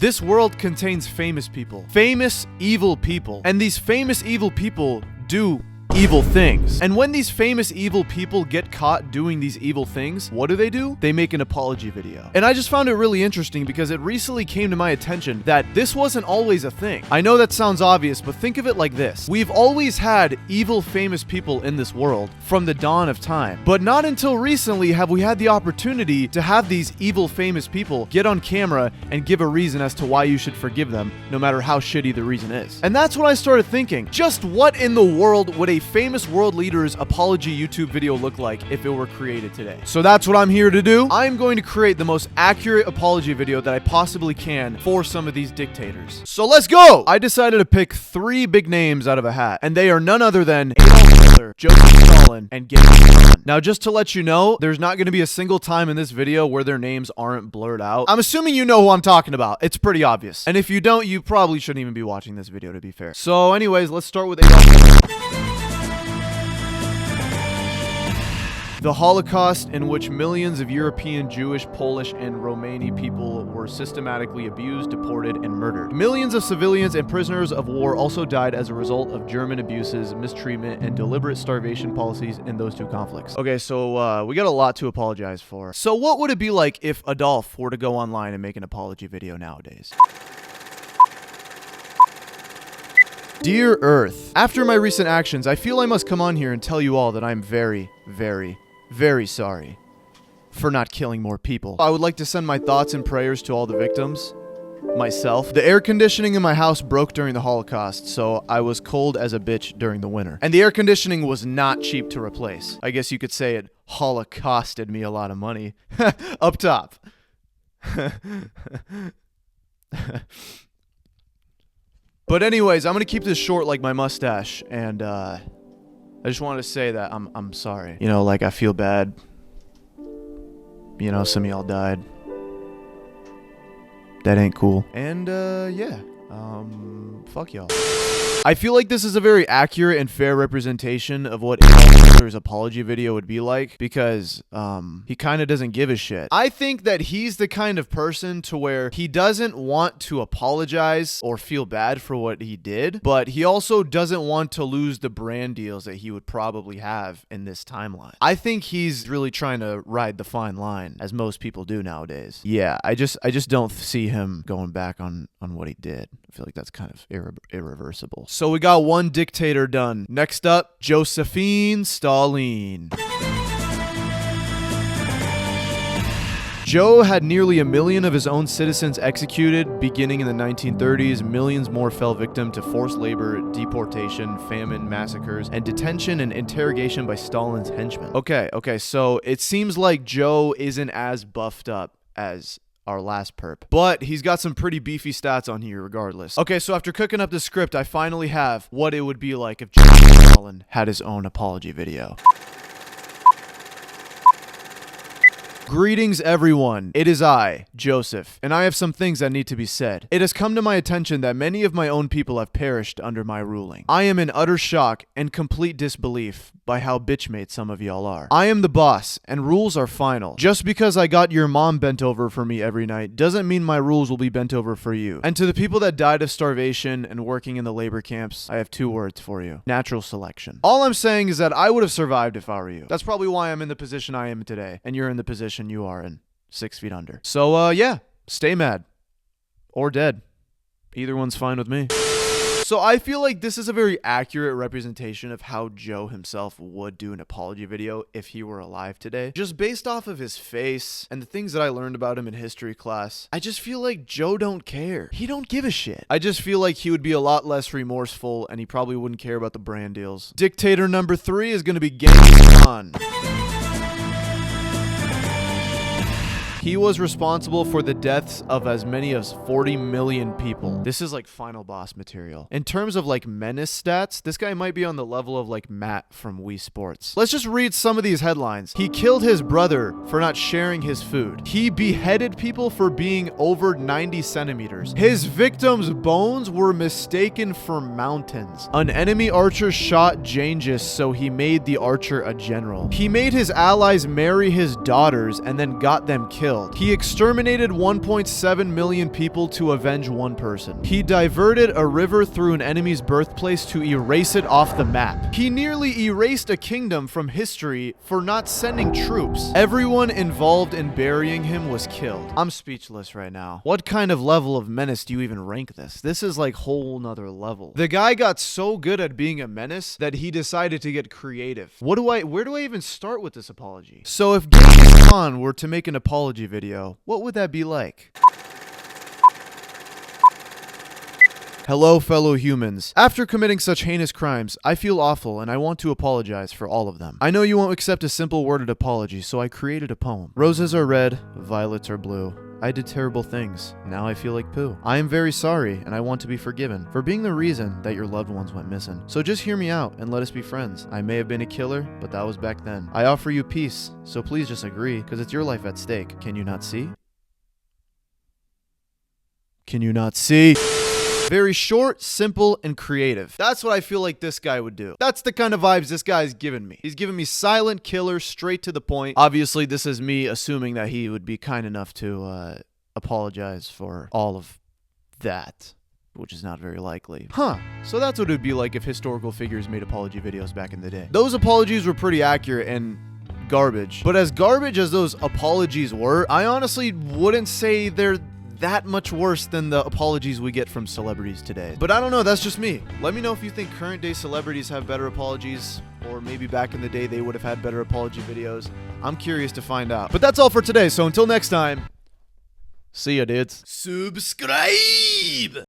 This world contains famous people. Famous, evil people. And these famous, evil people do evil things. And when these famous evil people get caught doing these evil things, what do? They make an apology video. And I just found it really interesting because it recently came to my attention that this wasn't always a thing. I know that sounds obvious, but think of it like this. We've always had evil famous people in this world from the dawn of time. But not until recently have we had the opportunity to have these evil famous people get on camera and give a reason as to why you should forgive them, no matter how shitty the reason is. And that's when I started thinking, just what in the world would a famous world leader's apology YouTube video look like if it were created today? So that's what I'm here to do. I'm going to create the most accurate apology video that I possibly can for some of these dictators. So let's go! I decided to pick 3 big names out of a hat, and they are none other than Adolf Hitler, Joseph Stalin, and Genghis Khan. Now, just to let you know, there's not going to be a single time in this video where their names aren't blurred out. I'm assuming you know who I'm talking about. It's pretty obvious. And if you don't, you probably shouldn't even be watching this video, to be fair. So anyways, let's start with Adolf Hitler. The Holocaust, in which millions of European, Jewish, Polish, and Romani people were systematically abused, deported, and murdered. Millions of civilians and prisoners of war also died as a result of German abuses, mistreatment, and deliberate starvation policies in those 2 conflicts. Okay, so we got a lot to apologize for. So what would it be like if Adolf were to go online and make an apology video nowadays? Dear Earth, after my recent actions, I feel I must come on here and tell you all that I'm very, very, very sorry for not killing more people. I would like to send my thoughts and prayers to all the victims. Myself. The air conditioning in my house broke during the Holocaust, so I was cold as a bitch during the winter. And the air conditioning was not cheap to replace. I guess you could say it holocausted me a lot of money. Up top. But anyways, I'm gonna keep this short like my mustache, and I just wanted to say that I'm sorry. You know, like, I feel bad. You know, some of y'all died. That ain't cool. And yeah. Fuck y'all. I feel like this is a very accurate and fair representation of what Adolf Hitler's apology video would be like, because he kind of doesn't give a shit. I think that he's the kind of person to where he doesn't want to apologize or feel bad for what he did, but he also doesn't want to lose the brand deals that he would probably have in this timeline. I think he's really trying to ride the fine line, as most people do nowadays. Yeah, I just don't see him going back on what he did. I feel like that's kind of irreversible. So we got one dictator done. Next up, Josephine Stalin. Joe had nearly 1 million of his own citizens executed beginning in the 1930s. Millions more fell victim to forced labor, deportation, famine, massacres, and detention and interrogation by Stalin's henchmen. Okay, so it seems like Joe isn't as buffed up as our last perp, but he's got some pretty beefy stats on here regardless. Okay, so after cooking up the script, I finally have what it would be like if Genghis Khan had his own apology video. Greetings everyone, it is I, Joseph, and I have some things that need to be said. It has come to my attention that many of my own people have perished under my ruling. I am in utter shock and complete disbelief by how bitch-made some of y'all are. I am the boss, and rules are final. Just because I got your mom bent over for me every night doesn't mean my rules will be bent over for you. And to the people that died of starvation and working in the labor camps, I have 2 words for you. Natural selection. All I'm saying is that I would have survived if I were you. That's probably why I'm in the position I am today, and you're in the position you are in, 6 feet under. So, yeah, stay mad. Or dead. Either one's fine with me. So I feel like this is a very accurate representation of how Joe himself would do an apology video if he were alive today. Just based off of his face and the things that I learned about him in history class, I just feel like Joe don't care. He don't give a shit. I just feel like he would be a lot less remorseful, and he probably wouldn't care about the brand deals. Dictator number 3 is going to be Genghis Khan. He was responsible for the deaths of as many as 40 million people. This is like final boss material. In terms of like menace stats, this guy might be on the level of like Matt from Wii Sports. Let's just read some of these headlines. He killed his brother for not sharing his food. He beheaded people for being over 90 centimeters. His victims' bones were mistaken for mountains. An enemy archer shot Genghis, so he made the archer a general. He made his allies marry his daughters and then got them killed. killed. He exterminated 1.7 million people to avenge one person. He diverted a river through an enemy's birthplace to erase it off the map. He nearly erased a kingdom from history for not sending troops. Everyone involved in burying him was killed. I'm speechless right now. What kind of level of menace do you even rank this? This is like whole nother level. The guy got so good at being a menace that he decided to get creative. Where do I even start with this apology? So if Genghis Khan were to make an apology video, what would that be like? Hello, fellow humans. After committing such heinous crimes, I feel awful and I want to apologize for all of them. I know you won't accept a simple worded apology, so I created a poem. Roses are red, violets are blue. I did terrible things. Now I feel like poo. I am very sorry and I want to be forgiven for being the reason that your loved ones went missing. So just hear me out and let us be friends. I may have been a killer, but that was back then. I offer you peace, so please just agree, because it's your life at stake. Can you not see? Can you not see? Very short, simple, and creative. That's what I feel like this guy would do. That's the kind of vibes this guy's giving me. He's giving me silent killer, straight to the point. Obviously, this is me assuming that he would be kind enough to apologize for all of that, which is not very likely. So that's what it would be like if historical figures made apology videos back in the day. Those apologies were pretty accurate and garbage. But as garbage as those apologies were, I honestly wouldn't say they're that much worse than the apologies we get from celebrities today. But I don't know, that's just me. Let me know if you think current day celebrities have better apologies, or maybe back in the day they would have had better apology videos. I'm curious to find out. But that's all for today, so until next time, see ya, dudes. Subscribe!